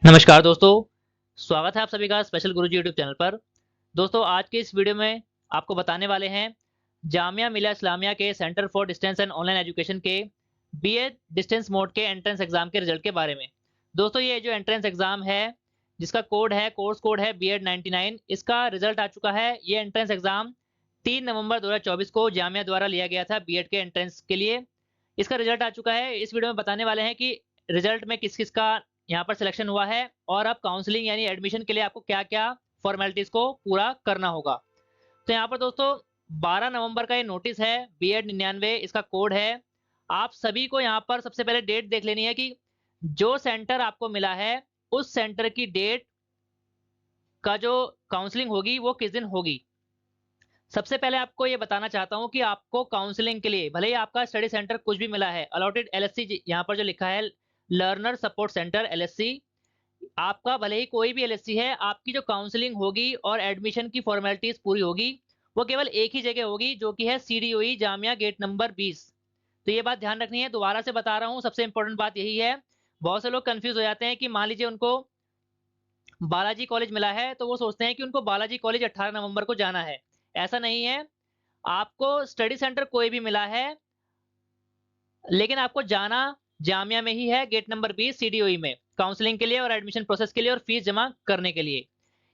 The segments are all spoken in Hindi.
नमस्कार दोस्तों, स्वागत है आप सभी का स्पेशल गुरुजी यूट्यूब चैनल पर। दोस्तों आज के इस वीडियो में आपको बताने वाले हैं जामिया मिलिया इस्लामिया के centre for distance and online education के बीएड डिस्टेंस मोड के एंट्रेंस एग्जाम के रिजल्ट के बारे में। दोस्तों ये जो एंट्रेंस एग्जाम है जिसका कोर्स कोड है BEd 99, इसका रिजल्ट आ चुका है। ये एंट्रेंस एग्जाम 3 नवंबर 2024 को जामिया द्वारा लिया गया था बीएड के एंट्रेंस के लिए। इसका रिजल्ट आ चुका है। इस वीडियो में बताने वाले हैं कि रिजल्ट में किस किस का यहाँ पर सिलेक्शन हुआ है और अब काउंसलिंग यानी एडमिशन के लिए आपको क्या-क्या फॉर्मेलिटीज को पूरा करना होगा। तो यहाँ पर दोस्तों 12 नवंबर का ये नोटिस है BEd 99, इसका कोड है। आप सभी को यहाँ पर सबसे पहले डेट देख लेनी है कि जो सेंटर आपको मिला है उस सेंटर की डेट का जो काउंसलिंग होगी वो किस दिन होगी। सबसे पहले आपको ये बताना चाहता हूँ कि आपको काउंसलिंग के लिए भले ही आपका स्टडी सेंटर कुछ भी मिला है, अलॉटेड LSC यहाँ पर जो लिखा है लर्नर सपोर्ट सेंटर LSC, आपका भले ही कोई भी LSC है, आपकी जो काउंसलिंग होगी और एडमिशन की फॉर्मेलिटीज पूरी होगी वो केवल एक ही जगह होगी जो कि है CDOE जामिया गेट नंबर 20। तो ये बात ध्यान रखनी है, दोबारा से बता रहा हूँ, सबसे इंपॉर्टेंट बात यही है। बहुत से लोग कंफ्यूज हो जाते हैं कि मान लीजिए उनको बालाजी कॉलेज मिला है तो वो सोचते हैं कि उनको बालाजी कॉलेज 18 नवंबर को जाना है। ऐसा नहीं है। आपको स्टडी सेंटर कोई भी मिला है लेकिन आपको जाना जामिया में ही है, गेट नंबर 20 CDOE में, काउंसलिंग के लिए और एडमिशन प्रोसेस के लिए और फीस जमा करने के लिए।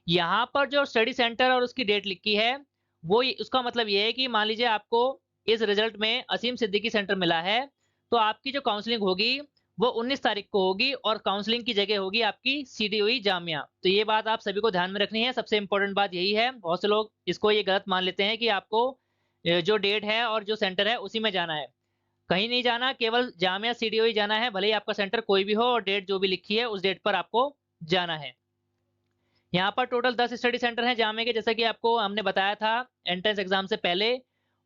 यहाँ पर जो स्टडी सेंटर और उसकी डेट लिखी है वो उसका मतलब ये है कि मान लीजिए आपको इस रिजल्ट में असीम सिद्दीकी सेंटर मिला है तो आपकी जो काउंसलिंग होगी वो 19 तारीख को होगी और काउंसलिंग की जगह होगी आपकी CDOE जामिया। तो ये बात आप सभी को ध्यान में रखनी है, सबसे इंपॉर्टेंट बात यही है। बहुत से लोग इसको ये गलत मान लेते हैं कि आपको जो डेट है और जो सेंटर है उसी में जाना है। कहीं नहीं जाना, केवल जामिया CDOE जाना है, भले ही आपका सेंटर कोई भी हो और डेट जो भी लिखी है उस डेट पर आपको जाना है। यहाँ पर टोटल 10 स्टडी सेंटर हैं जामिया के, जैसा कि आपको हमने बताया था एंट्रेंस एग्जाम से पहले।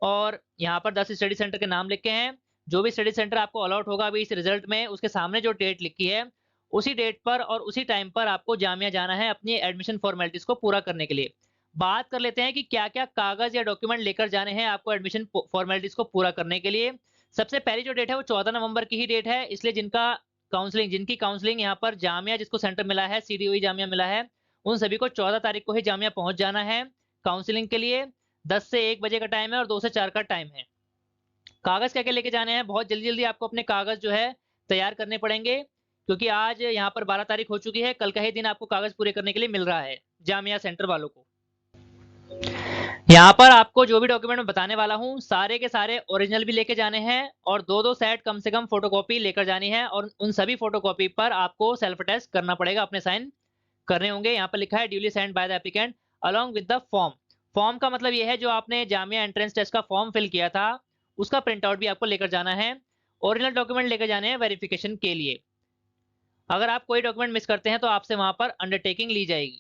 और यहाँ पर 10 स्टडी सेंटर के नाम लिखे हैं। जो भी स्टडी सेंटर आपको अलॉट होगा अभी इस रिजल्ट में, उसके सामने जो डेट लिखी है उसी डेट पर और उसी टाइम पर आपको जामिया जाना है अपनी एडमिशन फॉर्मेलिटीज को पूरा करने के लिए। बात कर लेते हैं कि क्या क्या कागज या डॉक्यूमेंट लेकर जाने हैं आपको एडमिशन फॉर्मेलिटीज को पूरा करने के लिए। सबसे पहली जो डेट है वो 14 नवंबर की ही डेट है, इसलिए जिनकी काउंसलिंग यहाँ पर जामिया जिसको सेंटर मिला है CDOE जामिया मिला है उन सभी को 14 तारीख को ही जामिया पहुंच जाना है काउंसलिंग के लिए। 10 से 1 बजे का टाइम है और 2 से 4 का टाइम है। कागज क्या क्या लेके जाने हैं, बहुत जल्दी जल्दी आपको अपने कागज जो है तैयार करने पड़ेंगे क्योंकि आज यहाँ पर 12 तारीख हो चुकी है, कल का ही दिन आपको कागज पूरे करने के लिए मिल रहा है जामिया सेंटर वालों को। यहाँ पर आपको जो भी डॉक्यूमेंट मैं बताने वाला हूँ सारे के सारे ओरिजिनल भी लेके जाने हैं और 2-2 सेट कम से कम फोटोकॉपी लेकर जानी है और उन सभी फोटोकॉपी पर आपको सेल्फ अटेस्ट करना पड़ेगा, अपने साइन करने होंगे। यहाँ पर लिखा है duly signed by the applicant along with the form. Form का मतलब यह है जो आपने जामिया एंट्रेंस टेस्ट का फॉर्म फिल किया था उसका प्रिंट आउट भी आपको लेकर जाना है। ओरिजिनल डॉक्यूमेंट लेकर जाने हैं वेरिफिकेशन के लिए। अगर आप कोई डॉक्यूमेंट मिस करते हैं तो आपसे वहां पर अंडरटेकिंग ली जाएगी।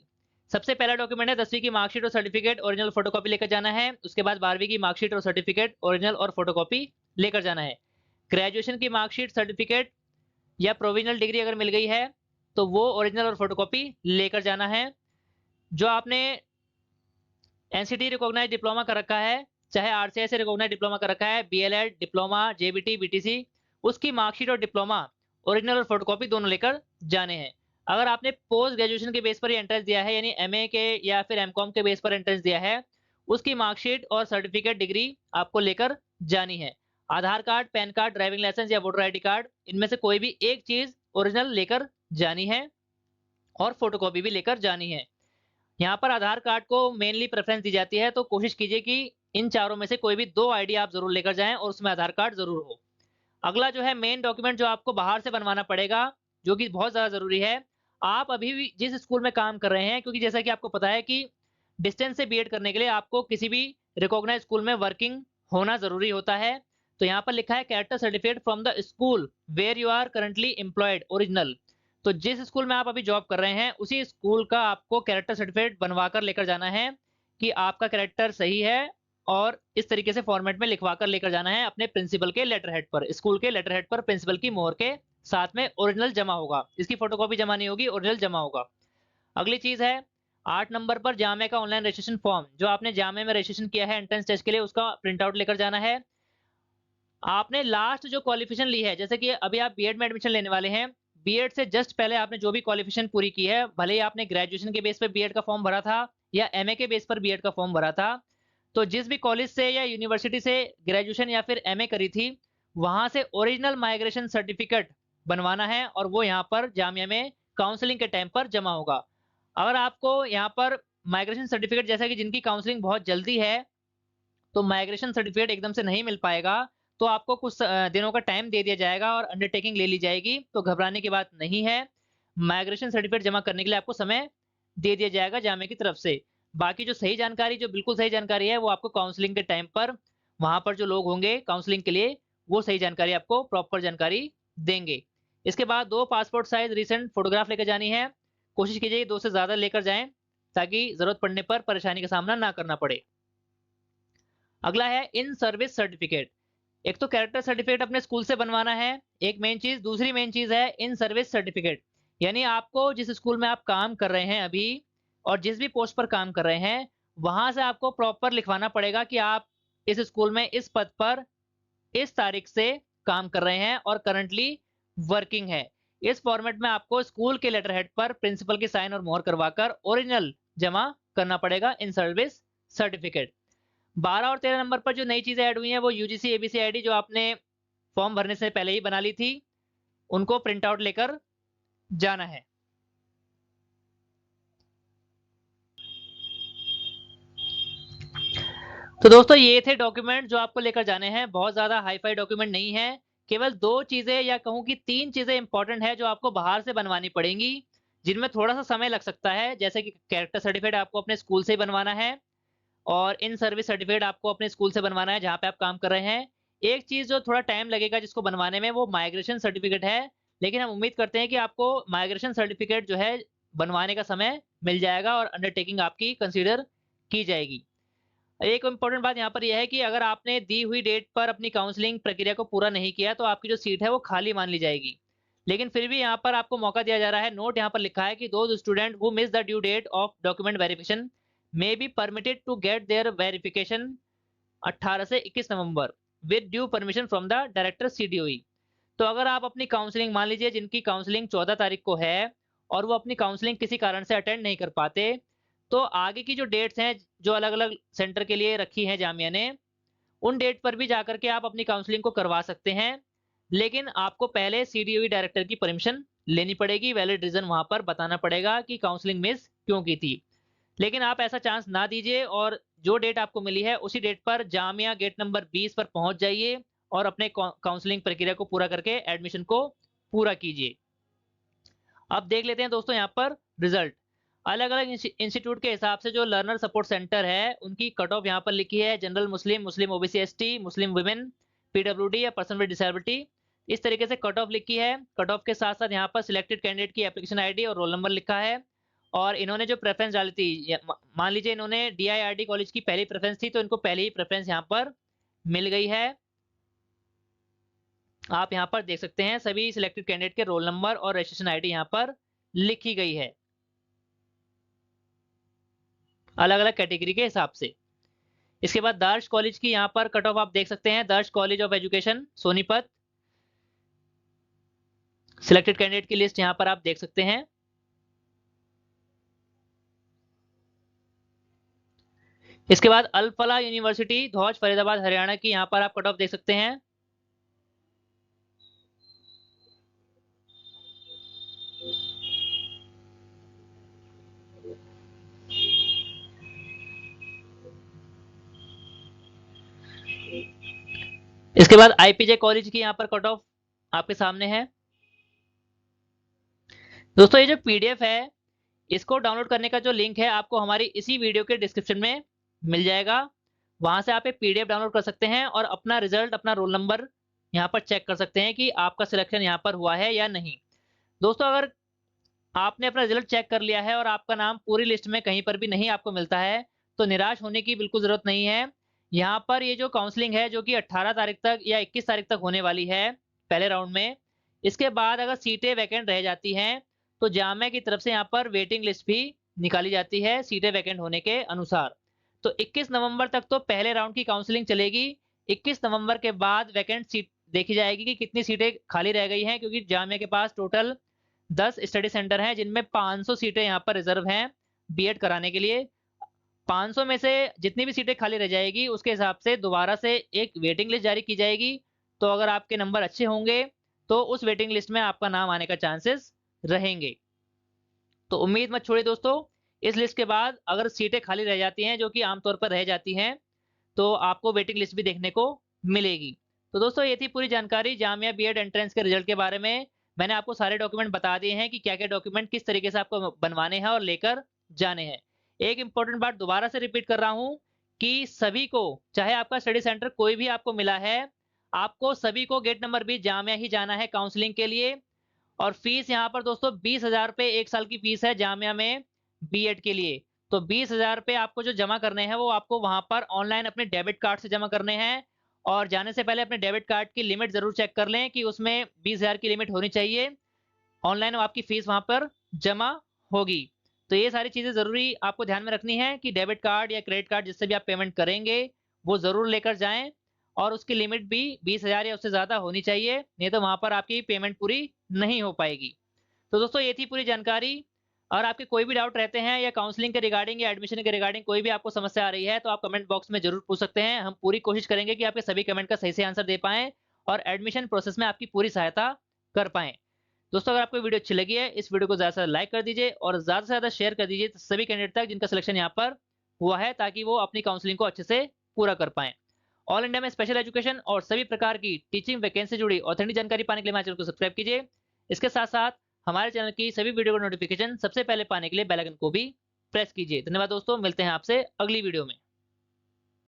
सबसे पहला डॉक्यूमेंट है 10वीं की मार्कशीट और सर्टिफिकेट ओरिजिनल फोटोकॉपी लेकर जाना है। उसके बाद 12वीं की मार्कशीट और सर्टिफिकेट ओरिजिनल और फोटोकॉपी लेकर जाना है। ग्रेजुएशन की मार्कशीट सर्टिफिकेट या प्रोविजनल डिग्री अगर मिल गई है तो वो ओरिजिनल और फोटोकॉपी लेकर जाना है। जो आपने NCT रिकॉग्नाइज डिप्लोमा कर रखा है, चाहे RCI से रिकॉग्नाइज डिप्लोमा कर रखा है, BLED डिप्लोमा, JBT, BTC, उसकी मार्कशीट और डिप्लोमा ओरिजिनल और फोटोकॉपी दोनों लेकर जाने हैं। अगर आपने पोस्ट ग्रेजुएशन के बेस पर एंट्रेंस दिया है यानी MA के या फिर MCOM के बेस पर एंट्रेंस दिया है उसकी मार्कशीट और सर्टिफिकेट डिग्री आपको लेकर जानी है। Aadhaar card, PAN card, driving licence या वोटर ID कार्ड, इनमें से कोई भी एक चीज ओरिजिनल लेकर जानी है और फोटोकॉपी भी लेकर जानी है। यहाँ पर आधार कार्ड को मेनली प्रेफरेंस दी जाती है, तो कोशिश कीजिए कि इन चारों में से कोई भी 2 ID आप जरूर लेकर जाएं और उसमें आधार कार्ड जरूर हो। अगला जो है मेन डॉक्यूमेंट जो आपको बाहर से बनवाना पड़ेगा जो कि बहुत ज्यादा जरूरी है। आप अभी भी जिस स्कूल में काम कर रहे हैं, क्योंकि जैसा कि आपको पता है कि डिस्टेंस से BEd करने के लिए आपको किसी भी रिकॉग्नाइज स्कूल में वर्किंग होना जरूरी होता है। तो यहाँ पर लिखा है character certificate from the school where you are currently employed original. तो जिस स्कूल में आप अभी जॉब कर रहे हैं उसी स्कूल का आपको कैरेक्टर सर्टिफिकेट बनवा कर लेकर जाना है कि आपका कैरेक्टर सही है और इस तरीके से फॉर्मेट में लिखवा कर लेकर जाना है अपने प्रिंसिपल के लेटर हेड पर, स्कूल के लेटर हेड पर प्रिंसिपल की मोहर के साथ में ओरिजिनल जमा होगा। इसकी फोटोकॉपी जमा नहीं होगी, ओरिजिनल जमा होगा। अगली चीज है 8 नंबर पर जामिया का ऑनलाइन रजिस्ट्रेशन फॉर्म, जो आपने जामिया में रजिस्ट्रेशन किया है एंट्रेंस टेस्ट के लिए उसका प्रिंट आउट लेकर जाना है। आपने लास्ट जो क्वालिफिकेशन ली है, जैसे कि अभी आप BEd में एडमिशन लेने वाले हैं, बीएड से जस्ट पहले आपने जो भी क्वालिफिकेशन पूरी की है, भले ही आपने ग्रेजुएशन के बेस पर बीएड का फॉर्म भरा था या एमए के बेस पर बीएड का फॉर्म भरा था, तो जिस भी कॉलेज से या यूनिवर्सिटी से ग्रेजुएशन या फिर एमए करी थी, वहां से ओरिजिनल माइग्रेशन सर्टिफिकेट बनवाना है और वो यहाँ पर जामिया में काउंसलिंग के टाइम पर जमा होगा। अगर आपको यहाँ पर माइग्रेशन सर्टिफिकेट, जैसा कि जिनकी काउंसलिंग बहुत जल्दी है, तो माइग्रेशन सर्टिफिकेट एकदम से नहीं मिल पाएगा, तो आपको कुछ दिनों का टाइम दे दिया जाएगा और अंडरटेकिंग ले ली जाएगी, तो घबराने की बात नहीं है। माइग्रेशन सर्टिफिकेट जमा करने के लिए आपको समय दे दिया जाएगा जामिया की तरफ से। बाकी जो सही जानकारी, जो बिल्कुल सही जानकारी है, वो आपको काउंसलिंग के टाइम पर वहां पर जो लोग होंगे काउंसलिंग के लिए, वो सही जानकारी आपको प्रॉपर जानकारी देंगे। इसके बाद 2 पासपोर्ट साइज रिसेंट फोटोग्राफ लेकर जानी है। कोशिश कीजिए 2 से ज्यादा लेकर जाएं ताकि जरूरत पड़ने पर परेशानी का सामना ना करना पड़े। अगला है इन सर्विस सर्टिफिकेट। एक तो कैरेक्टर सर्टिफिकेट अपने स्कूल से बनवाना है, एक मेन चीज। दूसरी मेन चीज है इन सर्विस सर्टिफिकेट, यानी आपको जिस स्कूल में आप काम कर रहे हैं अभी और जिस भी पोस्ट पर काम कर रहे हैं, वहां से आपको प्रॉपर लिखवाना पड़ेगा कि आप इस स्कूल में इस पद पर इस तारीख से काम कर रहे हैं और करंटली वर्किंग है। इस फॉर्मेट में आपको स्कूल के लेटर हेड पर प्रिंसिपल की साइन और मोहर करवाकर ओरिजिनल जमा करना पड़ेगा इन सर्विस सर्टिफिकेट। 12 और 13 नंबर पर जो नई चीजें ऐड हुई हैं, वो यूजीसी एबीसी आईडी जो आपने फॉर्म भरने से पहले ही बना ली थी, उनको प्रिंट आउट लेकर जाना है। तो दोस्तों ये थे डॉक्यूमेंट जो आपको लेकर जाने हैं। बहुत ज्यादा हाईफाई डॉक्यूमेंट नहीं है, केवल 2 चीजें या कहूं कि 3 चीजें इंपॉर्टेंट है जो आपको बाहर से बनवानी पड़ेंगी, जिनमें थोड़ा सा समय लग सकता है। जैसे कि कैरेक्टर सर्टिफिकेट आपको अपने स्कूल से बनवाना है और इन सर्विस सर्टिफिकेट आपको अपने स्कूल से बनवाना है जहां पे आप काम कर रहे हैं। एक चीज जो थोड़ा टाइम लगेगा जिसको बनवाने में, वो माइग्रेशन सर्टिफिकेट है, लेकिन हम उम्मीद करते हैं कि आपको माइग्रेशन सर्टिफिकेट जो है बनवाने का समय मिल जाएगा और अंडरटेकिंग आपकी कंसीडर की जाएगी। एक इंपॉर्टेंट बात यहाँ पर यह है कि अगर आपने दी हुई डेट पर अपनी काउंसलिंग प्रक्रिया को पूरा नहीं किया, तो आपकी जो सीट है वो खाली मान ली जाएगी। लेकिन फिर भी यहाँ पर आपको मौका दिया जा रहा है। नोट यहाँ पर लिखा है कि those student who miss the due date of document verification may be permitted to get their verification 18 से 21 नवंबर with due permission from the director CDOE। तो अगर आप अपनी काउंसलिंग, मान लीजिए जिनकी काउंसलिंग 14 तारीख को है और वो अपनी काउंसलिंग किसी कारण से अटेंड नहीं कर पाते, तो आगे की जो डेट्स हैं जो अलग अलग सेंटर के लिए रखी हैं जामिया ने, उन डेट पर भी जाकर के आप अपनी काउंसलिंग को करवा सकते हैं। लेकिन आपको पहले CDOE डायरेक्टर की परमिशन लेनी पड़ेगी, वैलिड रीजन वहां पर बताना पड़ेगा कि काउंसलिंग मिस क्यों की थी। लेकिन आप ऐसा चांस ना दीजिए और जो डेट आपको मिली है उसी डेट पर जामिया गेट नंबर 20 पर पहुंच जाइए और अपने काउंसलिंग प्रक्रिया को पूरा करके एडमिशन को पूरा कीजिए। अब देख लेते हैं दोस्तों यहाँ पर रिजल्ट। अलग अलग इंस्टीट्यूट के हिसाब से जो लर्नर सपोर्ट सेंटर है उनकी कट ऑफ यहाँ पर लिखी है। General Muslim, Muslim OBC ST, Muslim women, PWD या पर्सन विद डिसेबिलिटी, इस तरीके से कट ऑफ लिखी है। कट ऑफ के साथ साथ यहाँ पर सिलेक्टेड कैंडिडेट की एप्लीकेशन आईडी और रोल नंबर लिखा है। और इन्होंने जो प्रेफरेंस डाली थी, मान लीजिए इन्होंने DIRD कॉलेज की पहली प्रेफरेंस थी, तो इनको पहली ही प्रेफरेंस यहाँ पर मिल गई है। आप यहाँ पर देख सकते हैं सभी सिलेक्टेड कैंडिडेट के रोल नंबर और रजिस्ट्रेशन आईडी यहाँ पर लिखी गई है अलग अलग कैटेगरी के हिसाब से। इसके बाद दर्श कॉलेज की यहाँ पर कट ऑफ आप देख सकते हैं। दर्श college of education Sonipat, selected candidate की लिस्ट यहाँ पर आप देख सकते हैं। इसके बाद अल फलाह यूनिवर्सिटी धौज फरीदाबाद हरियाणा की यहाँ पर आप कट ऑफ देख सकते हैं। इसके बाद IPJ कॉलेज की यहाँ पर कट ऑफ आपके सामने है। दोस्तों ये जो PDF है, इसको डाउनलोड करने का जो लिंक है आपको हमारी इसी वीडियो के डिस्क्रिप्शन में मिल जाएगा। वहां से आप एक PDF डाउनलोड कर सकते हैं और अपना रिजल्ट, अपना रोल नंबर यहाँ पर चेक कर सकते हैं कि आपका सिलेक्शन यहाँ पर हुआ है या नहीं। दोस्तों अगर आपने अपना रिजल्ट चेक कर लिया है और आपका नाम पूरी लिस्ट में कहीं पर भी नहीं आपको मिलता है, तो निराश होने की बिल्कुल जरूरत नहीं है। यहाँ पर ये जो काउंसलिंग है जो कि 18 तारीख तक या 21 तारीख तक होने वाली है पहले राउंड में, इसके बाद अगर सीटें वैकेंट रह जाती हैं तो जामिया की तरफ से यहाँ पर वेटिंग लिस्ट भी निकाली जाती है सीटें वैकेंट होने के अनुसार। तो 21 नवंबर तक तो पहले राउंड की काउंसलिंग चलेगी। 21 नवंबर के बाद वैकेंट सीट देखी जाएगी कि कितनी सीटें खाली रह गई हैं, क्योंकि जामिया के पास टोटल 10 स्टडी सेंटर हैं जिनमें 500 सीटें यहाँ पर रिजर्व हैं बीएड कराने के लिए। 500 में से जितनी भी सीटें खाली रह जाएगी उसके हिसाब से दोबारा से एक वेटिंग लिस्ट जारी की जाएगी। तो अगर आपके नंबर अच्छे होंगे तो उस वेटिंग लिस्ट में आपका नाम आने का चांसेस रहेंगे। तो उम्मीद मत छोड़िए दोस्तों, इस लिस्ट के बाद अगर सीटें खाली रह जाती हैं, जो कि आमतौर पर रह जाती हैं, तो आपको वेटिंग लिस्ट भी देखने को मिलेगी। तो दोस्तों ये थी पूरी जानकारी जामिया बीएड एंट्रेंस के रिजल्ट के बारे में। मैंने आपको सारे डॉक्यूमेंट बता दिए हैं कि क्या-क्या डॉक्यूमेंट किस तरीके से आपको बनवाने हैं और लेकर जाने हैं। एक इंपॉर्टेंट बात दोबारा से रिपीट कर रहा हूं कि सभी को, चाहे आपका स्टडी सेंटर कोई भी आपको मिला है, आपको सभी को गेट नंबर 20 जामिया ही जाना है काउंसलिंग के लिए। और फीस यहाँ पर दोस्तों 20,000 रुपए 1 साल की फीस है जामिया में बीएड के लिए। तो 20,000 रुपए आपको जो जमा करने हैं वो आपको वहां पर ऑनलाइन अपने डेबिट कार्ड से जमा करने हैं। और जाने से पहले अपने डेबिट कार्ड की लिमिट जरूर चेक कर लें कि उसमें 20,000 की लिमिट होनी चाहिए। ऑनलाइन आपकी फीस वहां पर जमा होगी। तो ये सारी चीजें जरूरी आपको ध्यान में रखनी है कि डेबिट कार्ड या क्रेडिट कार्ड जिससे भी आप पेमेंट करेंगे वो जरूर लेकर जाएं। और उसकी लिमिट भी 20,000 या उससे ज्यादा होनी चाहिए, नहीं तो वहां पर आपकी पेमेंट पूरी नहीं हो पाएगी। तो दोस्तों ये थी पूरी जानकारी। और आपके कोई भी डाउट रहते हैं या काउंसलिंग के रिगार्डिंग या एडमिशन के रिगार्डिंग कोई भी आपको समस्या आ रही है तो आप कमेंट बॉक्स में जरूर पूछ सकते हैं। हम पूरी कोशिश करेंगे कि आपके सभी कमेंट का सही से आंसर दे पाएं और एडमिशन प्रोसेस में आपकी पूरी सहायता कर पाएं। दोस्तों अगर आपको वीडियो अच्छी लगी है, इस वीडियो को ज्यादा से ज्यादा लाइक कर दीजिए और ज्यादा से ज्यादा शेयर कर दीजिए सभी कैंडिडेट तक जिनका सिलेक्शन यहाँ पर हुआ है, ताकि वो अपनी काउंसलिंग को अच्छे से पूरा कर पाएं। ऑल इंडिया में स्पेशल एजुकेशन और सभी प्रकार की टीचिंग वैकेंसी से जुड़ी ऑथेंटिक जानकारी पाने के लिए हमारे चैनल को सब्सक्राइब कीजिए। इसके साथ साथ हमारे चैनल की सभी वीडियो का नोटिफिकेशन सबसे पहले पाने के लिए बेल आइकन को भी प्रेस कीजिए। धन्यवाद दोस्तों, मिलते हैं आपसे अगली वीडियो में।